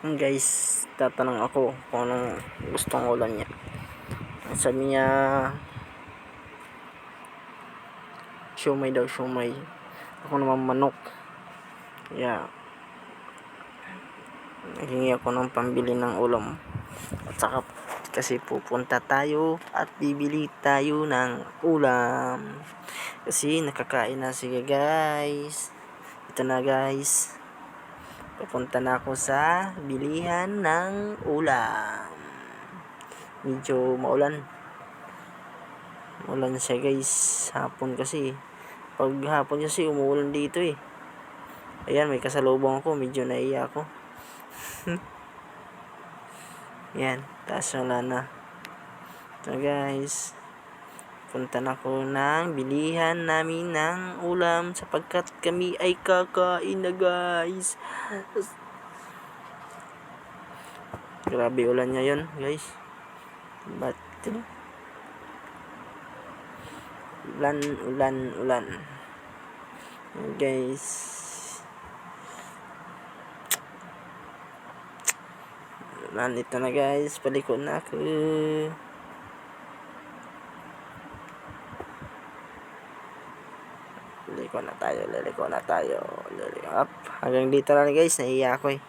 Guys, tatanong ako kung anong gustong ulam niya. Sabi niya, siomay daw, siomay. Ako naman manok. Yeah. Naghingi ako ng pambili ng ulam. At saka kasi pupunta tayo at bibili tayo ng ulam. Kasi nakakain na, sige guys. Ito na guys. Papunta na ako sa bilihan ng ulam. Medyo maulan. Maulan siya guys. Hapon kasi. Pag hapon kasi umuulan dito eh. Ayan, may kasalubong ako. Medyo naiya ako. Yan. Taas wala na. So guys. Punta na ako ng bilihan namin ng ulam sapagkat kami ay kakain na guys. Grabe ulan ngayon guys. But ulan guys. Ulan, ito na guys, paliko na ako. Liliko na tayo. Up. Hanggang dito na guys, naiiyak ako eh.